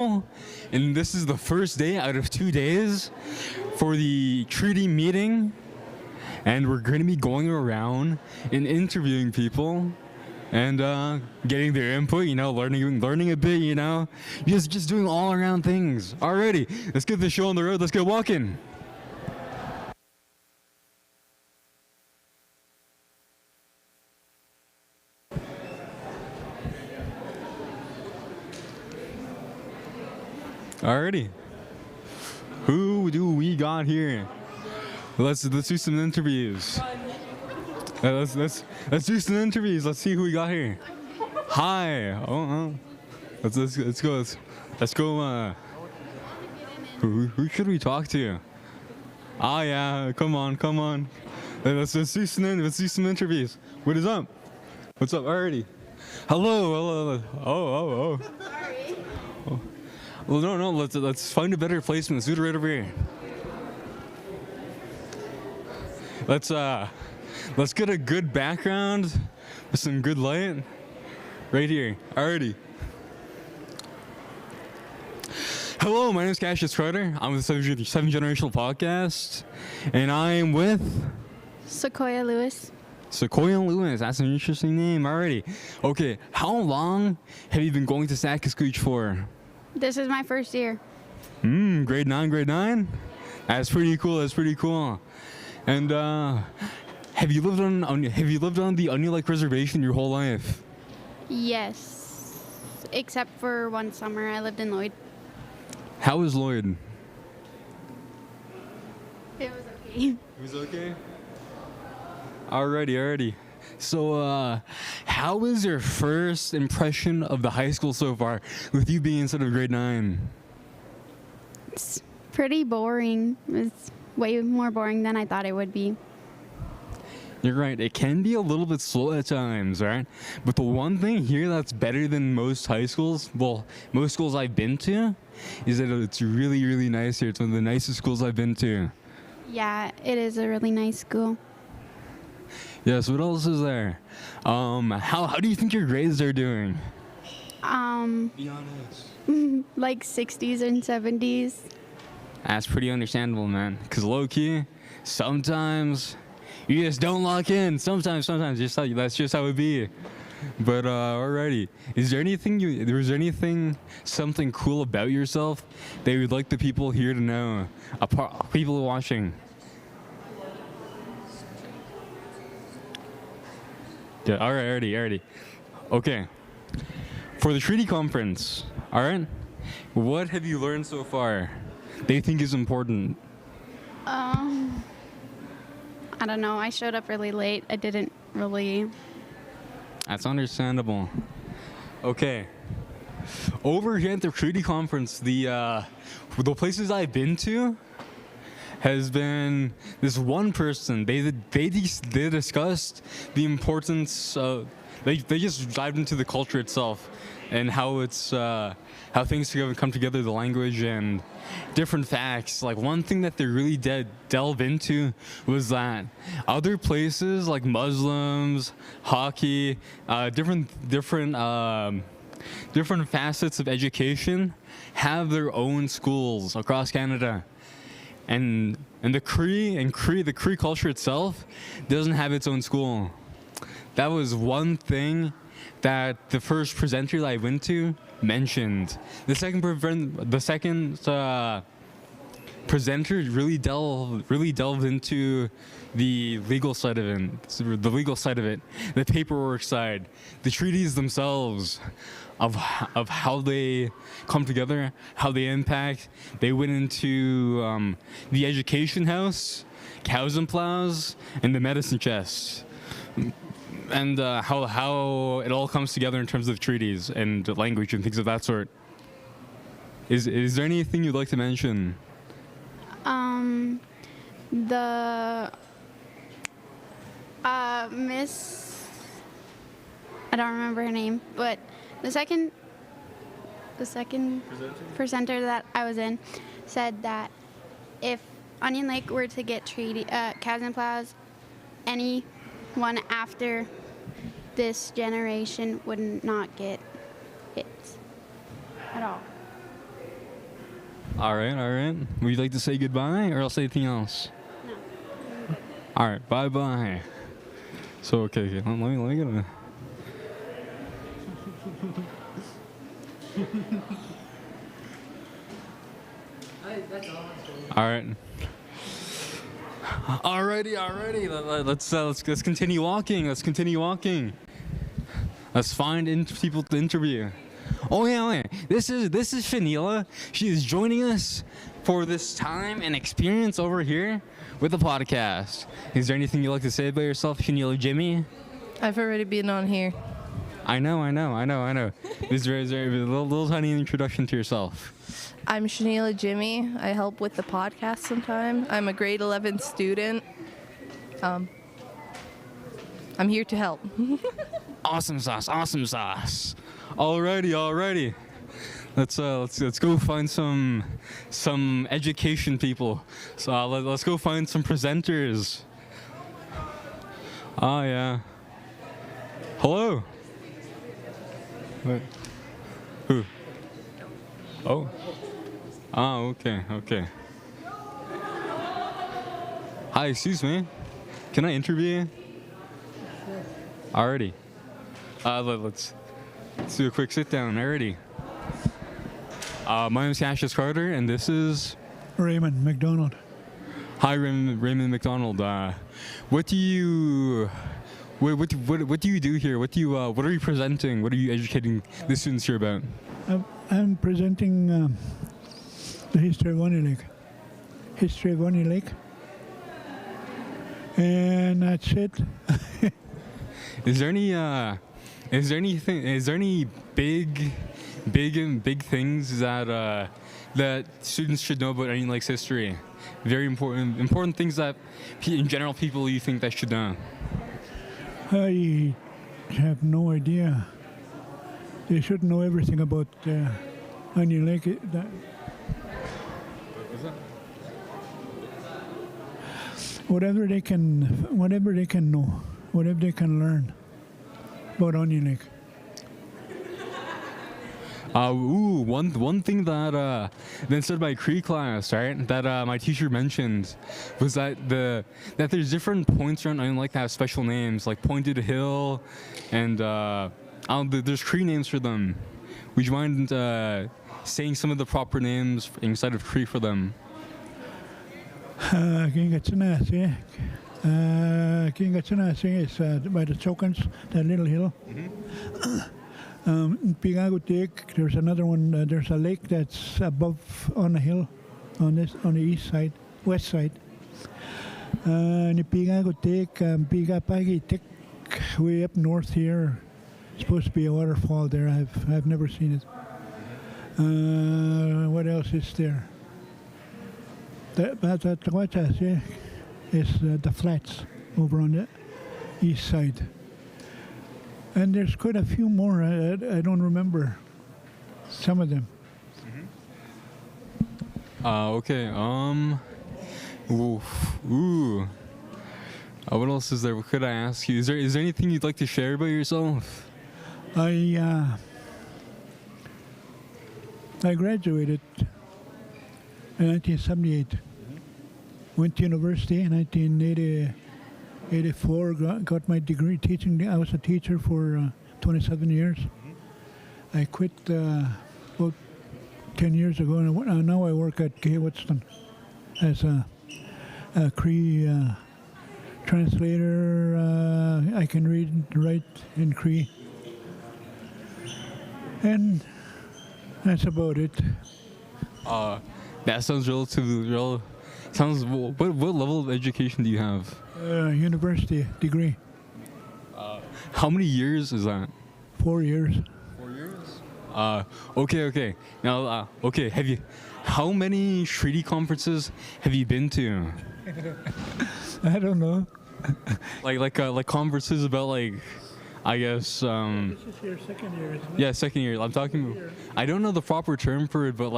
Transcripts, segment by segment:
and this is the first day out of 2 days for the treaty meeting, and we're going to be going around and interviewing people and getting their input, learning a bit, just doing all around things. Alrighty, let's get the show on the road. Let's get walking. Alrighty, who do we got here? Let's do some interviews. Let's do some interviews. Let's see who we got here. Hi. Let's go. Who should we talk to? Ah, yeah. Come on. Let's do some interviews. What is up? What's up? Already. Hello. Oh. Sorry. Oh. Well, no. Let's find a better placement. Let's do it right over here. Let's get a good background with some good light right here. Alrighty. Hello, my name is Sakaskohc. I'm with the Seven Generational Podcast, and I'm with Sequoia Lewis. Sequoia Lewis. That's an interesting name. Alrighty. Okay, how long have you been going to Sakaskohc for? This is my first year. Grade 9? That's pretty cool. And have you lived on the Onion Lake Reservation your whole life? Yes. Except for one summer I lived in Lloyd. How was Lloyd? It was okay. It was okay? Alrighty. So, how was your first impression of the high school so far, with you being instead of grade 9? It's pretty boring. It's way more boring than I thought it would be. You're right. It can be a little bit slow at times, right? But the one thing here that's better than most high schools, well, most schools I've been to, is that it's really, really nice here. It's one of the nicest schools I've been to. Yeah, it is a really nice school. Yes, what else is there? How do you think your grades are doing? Be honest. Like 60s and 70s. That's pretty understandable, man. Because low-key, sometimes you just don't lock in. Sometimes, that's just how it be. But alrighty, is there anything, something cool about yourself that you would like the people here to know, people watching? Yeah, alrighty. Okay, for the treaty conference, alright, what have you learned so far that you think is important? I don't know. I showed up really late. I didn't really. That's understandable. Okay. Over here at the treaty conference, the places I've been to has been this one person. They discussed the importance of. They just dived into the culture itself and how it's how things come together, the language and different facts. Like one thing that they really delve into was that other places like Muslims, hockey, different facets of education have their own schools across Canada. And the Cree culture itself doesn't have its own school. That was one thing that the first presenter that I went to mentioned. The second presenter really delved into the legal side of it, the paperwork side, the treaties themselves, of how they come together, how they impact. They went into the education house, cows and plows, and the medicine chest. And how it all comes together in terms of treaties and language and things of that sort. Is there anything you'd like to mention? The Miss, I don't remember her name, but the second presenter that I was in said that if Onion Lake were to get treaty cows and plows, anyone after this generation would not get it at all. All right, all right. Would you like to say goodbye, or else anything else? No. All right, bye-bye. So, okay, let me get a... All right. Alrighty. Let's continue walking. Let's find people to interview. Oh yeah. This is Shanila. She is joining us for this time and experience over here with the podcast. Is there anything you'd like to say about yourself, Shanila Jimmy? I've already been on here. I know. Is there a little tiny introduction to yourself? I'm Shanila Jimmy. I help with the podcast sometime. I'm a grade 11 student. I'm here to help. Awesome sauce. Alrighty. Let's go find some education people. So let's go find some presenters. Oh yeah. Hello. Wait. Who? Oh. Oh, okay. Hi, excuse me. Can I interview you? Alrighty. Let's do a quick sit down. Alrighty. My name is Sakaskohc, and this is Raymond McDonald. Hi, Raymond McDonald. What do you do here? What are you presenting? What are you educating the students here about? I'm presenting the history of Onion Lake. And that's it. Is there any big things that students should know about Onion Lake's history? Very important things that in general people you think they should know. I have no idea. They should know everything about Onion Lake. Whatever they can know, whatever they can learn about Onion Lake. One thing that said by Cree class, right? That my teacher mentioned was that there's different points around Onion Lake that have special names, like Pointed Hill, and there's Cree names for them. Would you mind saying some of the proper names inside of Cree for them? Kingatsanasi is by the Chokans, that little hill. Pigagutik, there's another one. There's a lake that's above on the hill, on the west side. Pigagutik, Pigapagitik, way up north here. It's supposed to be a waterfall there. I've never seen it. What else is there? Is the flats over on the east side. And there's quite a few more. I don't remember some of them. Okay. What else is there? What could I ask you? Is there anything you'd like to share about yourself? I graduated in 1978. Went to university in 1984. Got my degree teaching. I was a teacher for 27 years. I quit about 10 years ago, and now I work at Gay-Whetstone as a Cree translator. I can read and write in Cree. And that's about it. That sounds real. Sounds. What level of education do you have? University degree. How many years is that? 4 years. 4 years. Okay. Now, okay. How many treaty conferences have you been to? I don't know. like conferences about I guess. This is your second year, isn't it? Yeah, second year. I'm talking. I don't know the proper term for it, but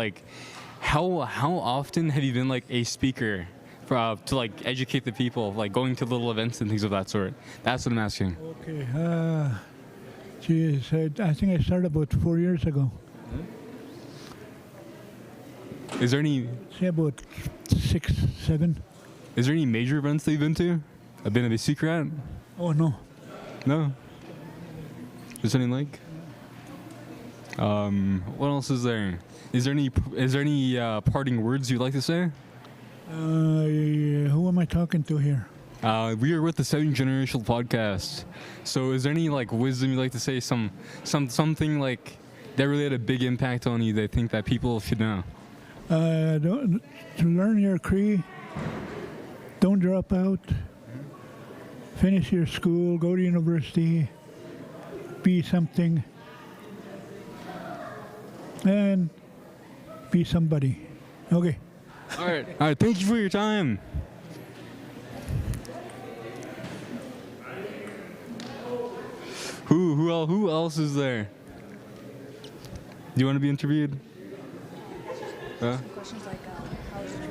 how often have you been a speaker to educate the people, going to little events and things of that sort? That's what I'm asking. Okay. Geez, I think I started about 4 years ago. Is there any Say about 6, 7. Is there any major events that you've been to? I've been to the secret. Oh no. No. Just any like. What else is there? Is there any parting words you'd like to say? Who am I talking to here? We are with the 7 Generational Podcast. So is there any like wisdom you'd like to say? Something like that really had a big impact on you that I think that people should know? To learn your Cree. Don't drop out. Finish your school. Go to university. Be something. And be somebody. Okay. All right. Thank you for your time. Who else is there? Do you want to be interviewed? Questions like, how's your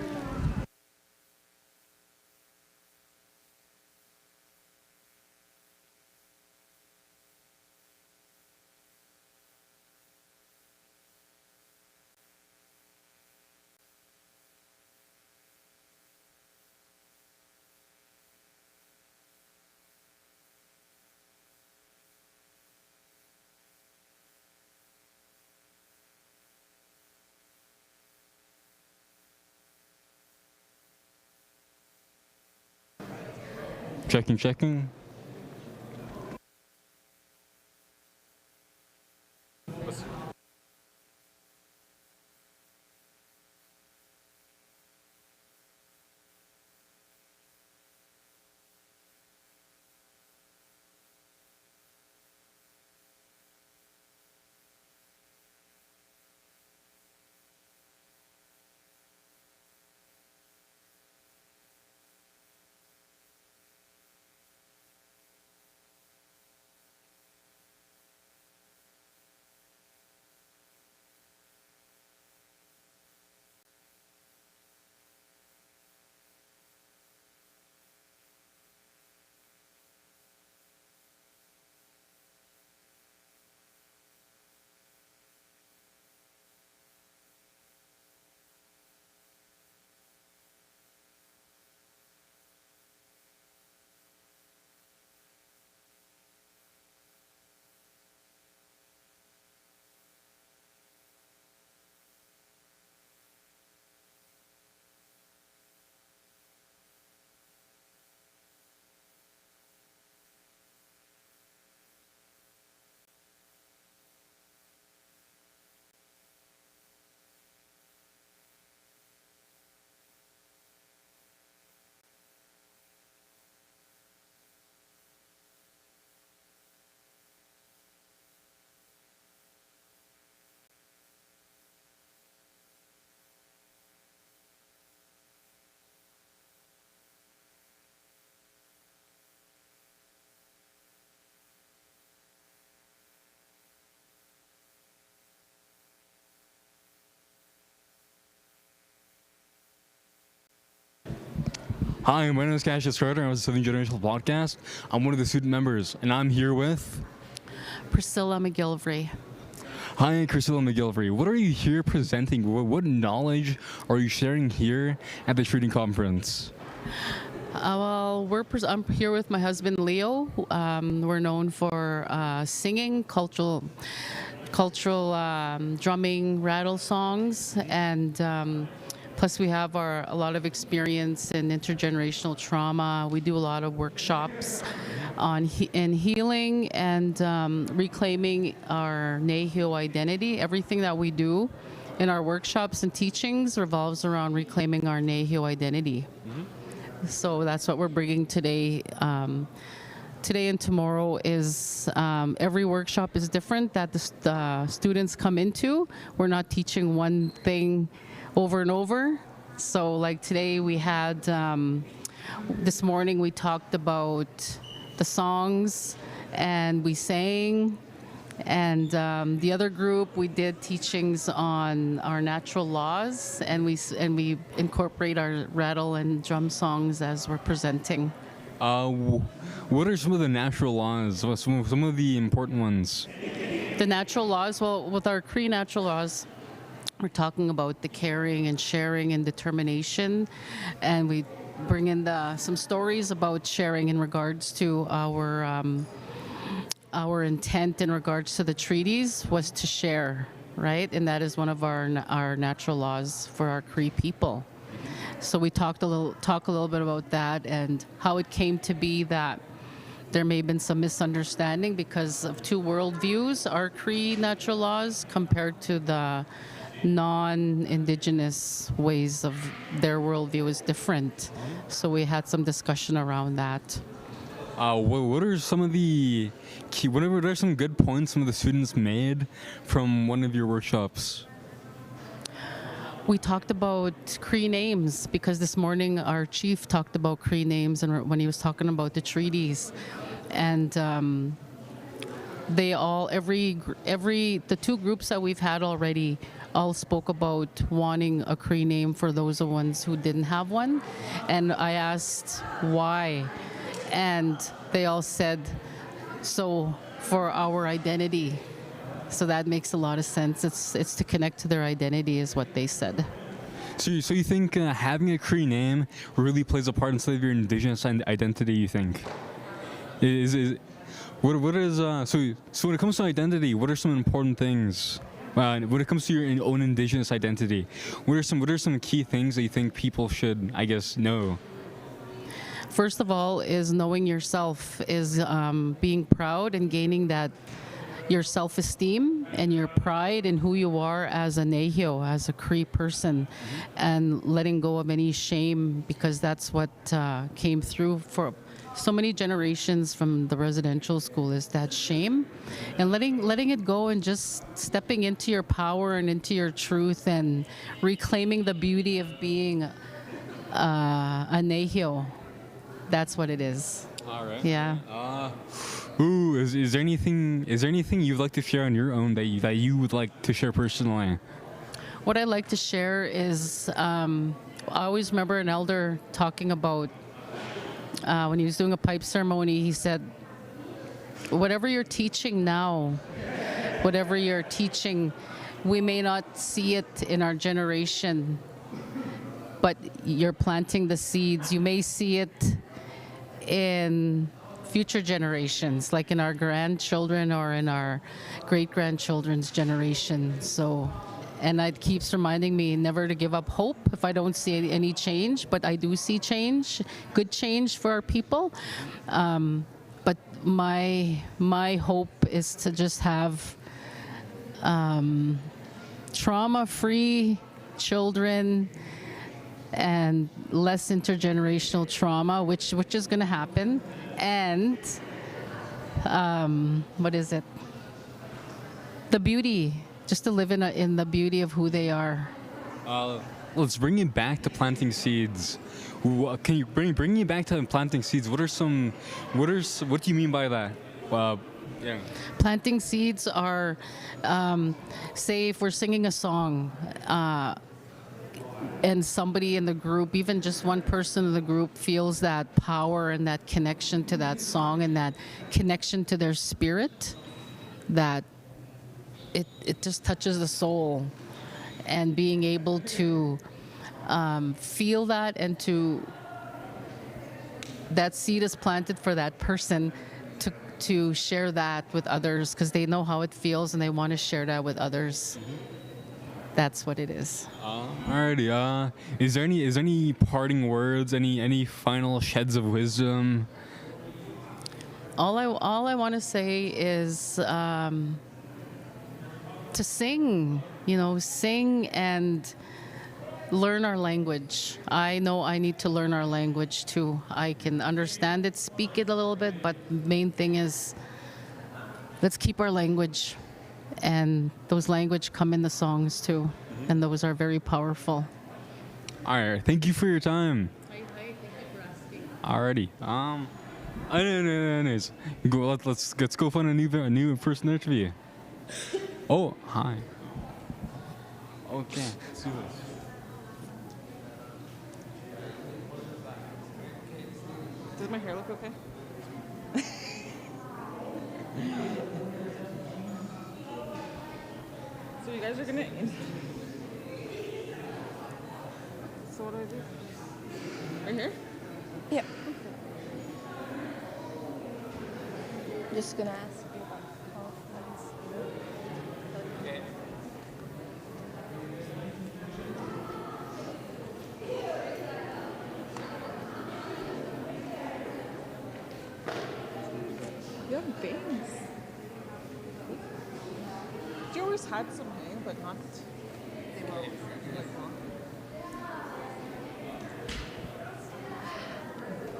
Checking. Hi, my name is Cassius Schroeder. I'm with the 7 Generational Podcast. I'm one of the student members, and I'm here with Priscilla McGillivray. Hi, Priscilla McGillivray. What are you here presenting? What knowledge are you sharing here at the Treaty Conference? I'm here with my husband Leo. We're known for singing, cultural drumming, rattle songs, and plus we have a lot of experience in intergenerational trauma. We do a lot of workshops in healing and reclaiming our Nehio identity. Everything that we do in our workshops and teachings revolves around reclaiming our Nehio identity. Mm-hmm. So that's what we're bringing today. Today and tomorrow is every workshop is different that the students come into. We're not teaching one thing over and over. So like today we had, this morning we talked about the songs and we sang, and the other group we did teachings on our natural laws, and we incorporate our rattle and drum songs as we're presenting. What are some of the natural laws? What are some of the important ones? The natural laws, well, with our Cree natural laws, We're talking about the caring and sharing and determination, and we bring in some stories about sharing in regards to our intent in regards to the treaties was to share, right? And that is one of our natural laws for our Cree people. So we talk a little bit about that and how it came to be that there may have been some misunderstanding because of two worldviews, our Cree natural laws compared to the non-indigenous ways of their worldview is different. So we had some discussion around that. What are some of the key? What are some good points some of the students made from one of your workshops? We talked about Cree names because this morning our chief talked about Cree names and when he was talking about the treaties, and they all the two groups that we've had already all spoke about wanting a Cree name for those ones who didn't have one, and I asked why, and they all said so for our identity. So that makes a lot of sense. It's to connect to their identity, is what they said. So you think having a Cree name really plays a part inside of your indigenous identity? You think what is so when it comes to identity, what are some important things? When it comes to your own indigenous identity, what are some key things that you think people should, I guess, know? First of all, is knowing yourself, is being proud and gaining that your self-esteem and your pride in who you are as a Nehio, as a Cree person, and letting go of any shame, because that's what came through for so many generations from the residential school, is that shame, and letting it go and just stepping into your power and into your truth and reclaiming the beauty of being a Nehio. That's what it is. All right. Yeah. Is there anything you'd like to share on your own that you would like to share personally? What I'd like to share is I always remember an elder talking about when he was doing a pipe ceremony. He said, "Whatever you're teaching now, whatever you're teaching, we may not see it in our generation, but you're planting the seeds. You may see it in future generations, like in our grandchildren or in our great-grandchildren's generation." So, and it keeps reminding me never to give up hope if I don't see any change, but I do see change, good change for our people. But my hope is to just have trauma-free children and less intergenerational trauma, which is going to happen, and what is it? The beauty, just to live in the beauty of who they are. Let's bring it back to planting seeds. Can you bring it back to planting seeds? What do you mean by that? Yeah. Planting seeds are, say, if we're singing a song. And somebody in the group, even just one person in the group, feels that power and that connection to that song and that connection to their spirit, that it just touches the soul. And being able to feel that, and that seed is planted for that person to share that with others, because they know how it feels and they want to share that with others. That's what it is. Alrighty. Is there any parting words? Any final sheds of wisdom? All I want to say is to sing. Sing and learn our language. I know I need to learn our language too. I can understand it, speak it a little bit, but main thing is let's keep our language. And those language come in the songs too, and those are very powerful. All right, thank you for your time. Thank you for asking. Alrighty. Anyways, let's go find a new person interview. Oh, hi. Okay, let's do this. Does my hair look okay? So you guys are gonna So what do I do? Right here? Yeah. Just gonna ask you about conference. You have bangs. You always had some hang, but not like long.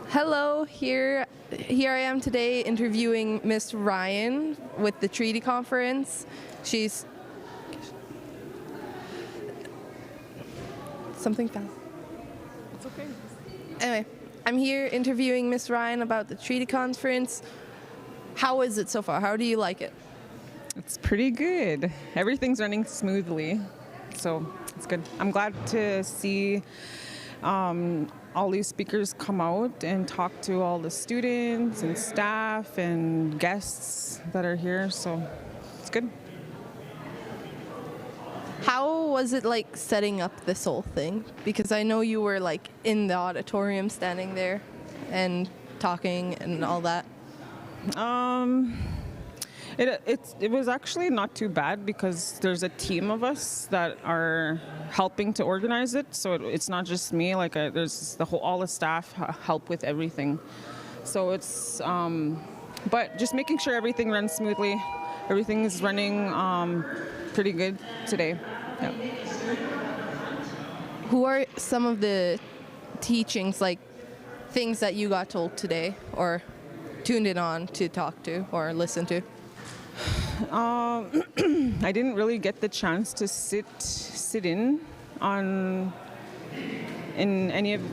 Hello, here I am today interviewing Miss Ryan with the Treaty Conference. She's something fell. It's okay. Anyway, I'm here interviewing Miss Ryan about the Treaty Conference. How is it so far? How do you like it? It's pretty good. Everything's running smoothly, so it's good. I'm glad to see all these speakers come out and talk to all the students and staff and guests that are here, so it's good. How was it like setting up this whole thing? Because I know you were like in the auditorium standing there and talking and all that. It was actually not too bad because there's a team of us that are helping to organize it. So it's not just me. Like there's all the staff help with everything. So it's but just making sure everything runs smoothly. Everything is running pretty good today. Yeah. Who are some of the teachings, like things that you got told today or tuned in on to talk to or listen to? I didn't really get the chance to sit in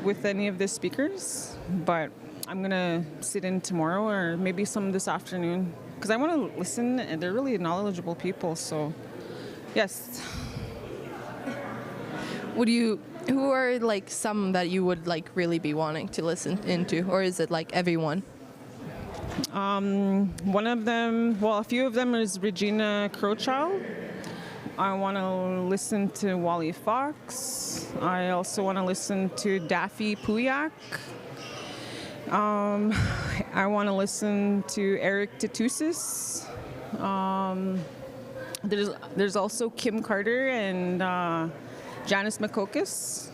with any of the speakers, but I'm gonna sit in tomorrow or maybe some this afternoon because I want to listen, and they're really knowledgeable people. So, yes. Who are like some that you would like really be wanting to listen into, or is it like everyone? One of them, well, a few of them is Regina Crowchild. I want to listen to Wally Fox. I also want to listen to Daffy Puyak. I want to listen to Eric Tatusis. There's also Kim Carter and Janice McCocus.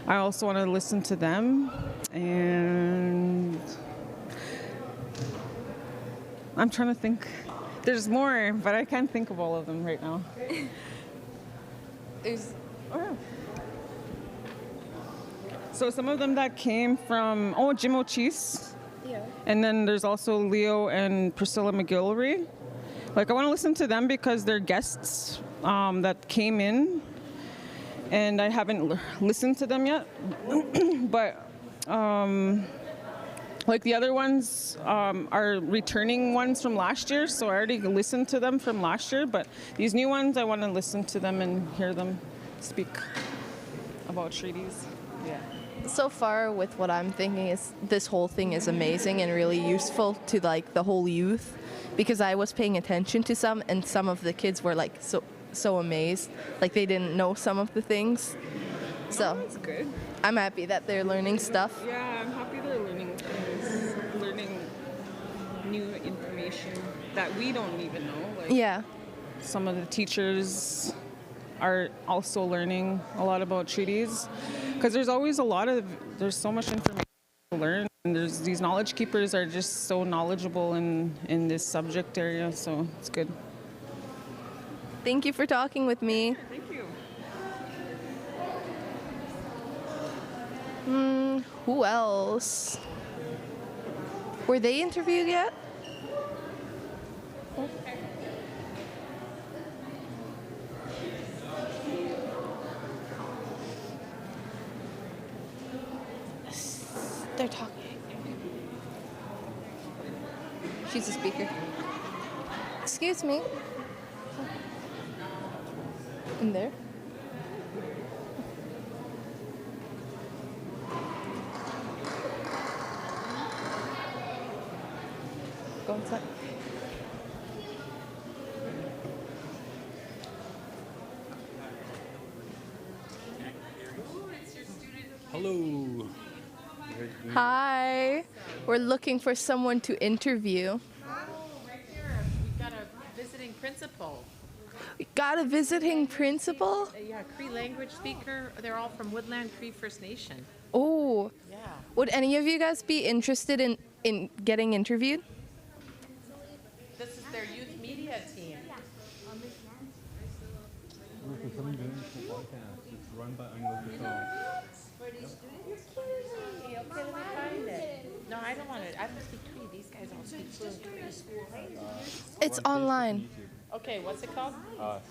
I also want to listen to them. And I'm trying to think. There's more, but I can't think of all of them right now. So some of them that came from, Jim O'Cheese. Yeah. And then there's also Leo and Priscilla McGillivray. Like, I want to listen to them because they're guests that came in, and I haven't listened to them yet. But like the other ones are returning ones from last year, so I already listened to them from last year. But these new ones, I want to listen to them and hear them speak about treaties. Yeah. So far, with what I'm thinking, is this whole thing is amazing and really useful to like the whole youth, because I was paying attention to some, and some of the kids were like so amazed, like they didn't know some of the things. So That's good. I'm happy that they're learning stuff. Yeah, I'm happy they're learning things, learning new information that we don't even know. Like, Yeah. some of the teachers are also learning a lot about treaties, because there's so much information to learn, and there's these knowledge keepers are just so knowledgeable in this subject area, so it's good. Thank you for talking with me. Thank you. Who else? Were they interviewed yet? They're talking. She's a speaker. Excuse me. In there? Go inside. It's your student Hello. Hi. We're looking for someone to interview. Right here, we've got a visiting principal. We got a visiting principal? Yeah, Cree language speaker. They're all from Woodland Cree First Nation. Oh. Yeah. Would any of you guys be interested in getting interviewed? This is their youth media team. It's run by Okay, let me find it. No, I don't want it. I don't speak Cree. These guys all speak fluent Cree. It's online. Okay, what's it called?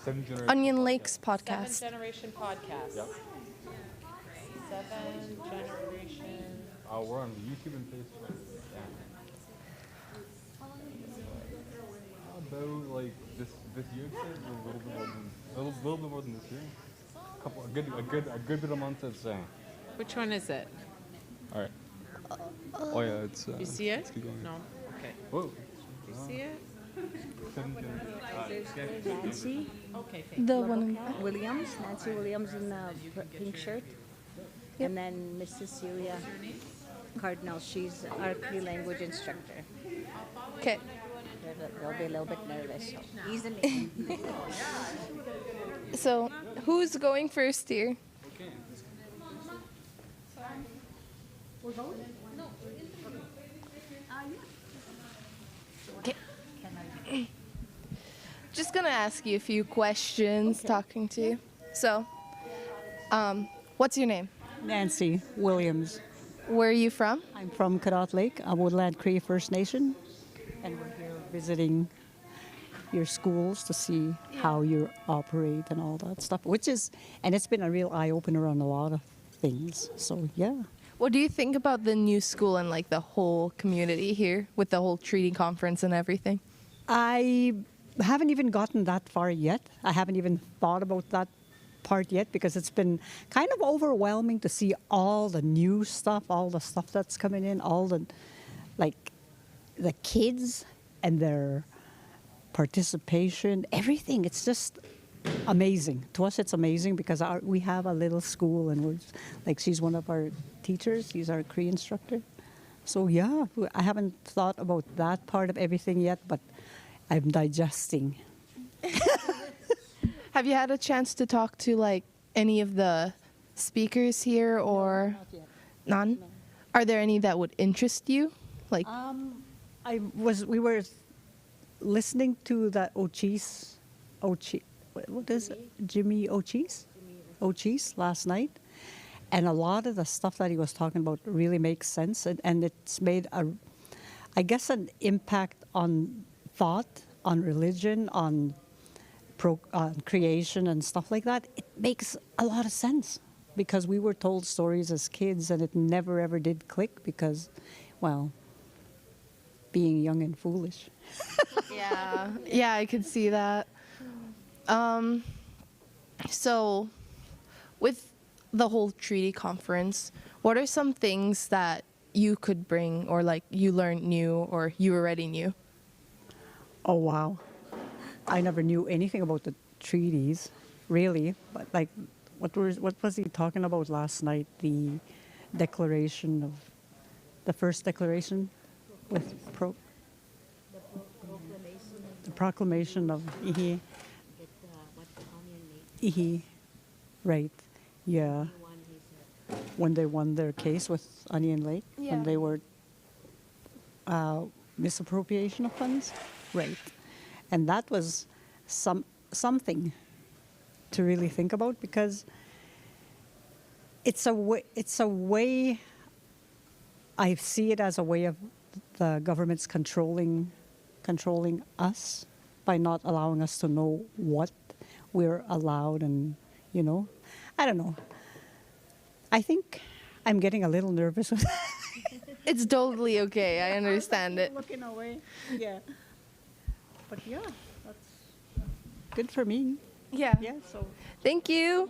Seventh generation. Onion Lakes Seventh podcast. Generation Podcast. Yep. Seven Generation. We're on YouTube and Facebook. About like this year, I'd say, a little bit more than little bit more than this year. A good bit of months, I'd say. Which one is it? All right. Oh yeah, it's. You see it? let's keep going. No. Okay. Whoa. You see it? Seventh generation. Nancy Okay, thank The one. Williams, Nancy Williams in the pink shirt. And then Mrs. Celia Cardinal, she's our Cree language instructor. Okay. They'll be a little bit nervous, so easily. So, who's going first here? Okay. Just gonna ask you a few questions, talking to you. So, what's your name? Nancy Williams. Where are you from? I'm from Cadott Lake, a Woodland Cree First Nation, and we're here visiting your schools to see how you operate and all that stuff, and it's been a real eye-opener on a lot of things, so yeah. What do you think about the new school and like the whole community here with the whole treaty conference and everything? I haven't even gotten that far yet. I haven't even thought about that part yet because it's been kind of overwhelming to see all the new stuff, all the stuff that's coming in, all the, like, the kids and their participation, everything. It's just amazing. To us, it's amazing because we have a little school and we're, like, she's one of our teachers. She's our Cree instructor. So yeah, I haven't thought about that part of everything yet, but I'm digesting. Have you had a chance to talk to like any of the speakers here or none? Are there any that would interest you? Like We were listening to the what is it? Jimmy Ochis last night. And a lot of the stuff that he was talking about really makes sense. And it's made I guess, an impact on thought, on religion, on creation and stuff like that. It makes a lot of sense because we were told stories as kids and it never ever did click because, well, being young and foolish. yeah, I could see that. So, with the whole treaty conference, what are some things that you could bring or like you learned new or you already knew? Oh, wow. I never knew anything about the treaties, really. But like, what was he talking about last night? The first declaration with the proclamation of Ihi. Ihi, right? Yeah. When they won their case with Onion Lake, when they were misappropriation of funds, right? And that was something to really think about because it's a way. I see it as a way of the government's controlling us by not allowing us to know what we're allowed, and I don't know. I think I'm getting a little nervous with that. It's totally okay. I understand it. Looking away. Yeah. But yeah, that's good for me. Yeah. Yeah, so. Thank you.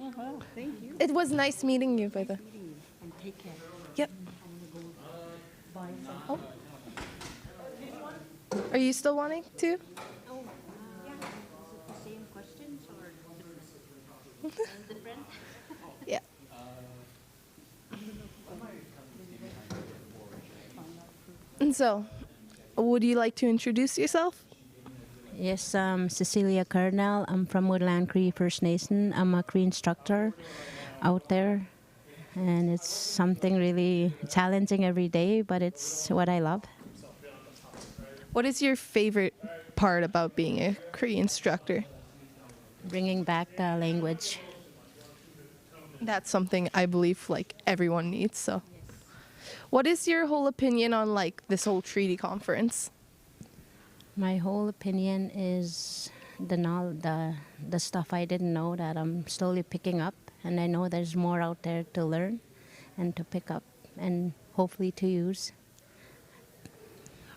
Thank you. It was nice meeting you, by the way. And take care. Yep. Bye. Oh. Are you still wanting to? Same questions or different? Yeah. And so, would you like to introduce yourself? Yes, I'm Cecilia Cardinal. I'm from Woodland Cree First Nation. I'm a Cree instructor out there, and it's something really challenging every day, but it's what I love. What is your favorite part about being a Cree instructor? Bringing back the language. That's something I believe like everyone needs. So, what is your whole opinion on like this whole treaty conference? My whole opinion is the stuff I didn't know that I'm slowly picking up, and I know there's more out there to learn and to pick up and hopefully to use.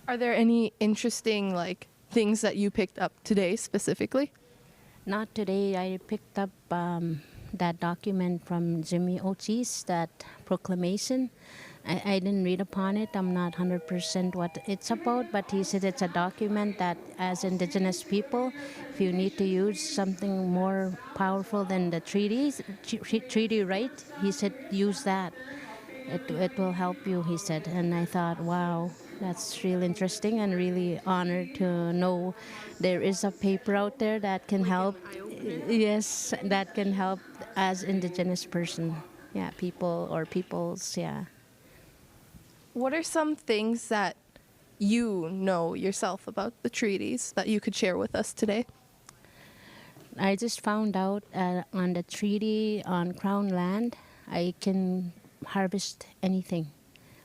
Are there any interesting like things that you picked up today specifically? Not today. I picked up that document from Jimmy Otis, that proclamation. I didn't read upon it. I'm not 100% what it's about, but he said it's a document that as Indigenous people, if you need to use something more powerful than the treaty right, he said use that. It will help you, he said. And I thought, wow, that's really interesting and really honored to know there is a paper out there that can help. Yes, that can help as Indigenous person. Yeah, people or peoples, yeah. What are some things that you know yourself about the treaties that you could share with us today? I just found out on the treaty on Crown land, I can harvest anything,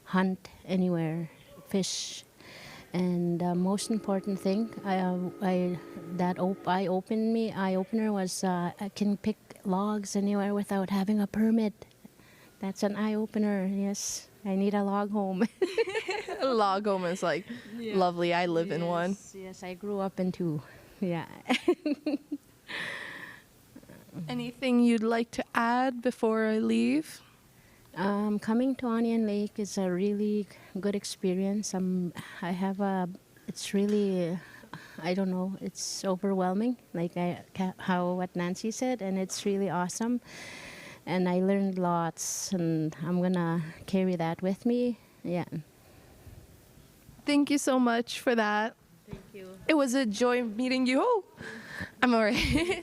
hunt anywhere, fish. And the most important thing, eye opener was I can pick logs anywhere without having a permit. That's an eye opener. Yes, I need a log home. A log home is like lovely. I live in one. Yes, I grew up in two. Yeah. Anything you'd like to add before I leave? Coming to Onion Lake is a really good experience. It's really, I don't know, it's overwhelming, like what Nancy said, and it's really awesome. And I learned lots, and I'm gonna carry that with me. Yeah. Thank you so much for that. Thank you. It was a joy meeting you. Oh, I'm all right.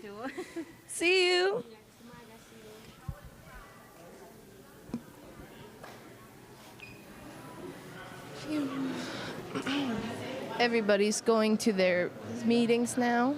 See you. Everybody's going to their meetings now.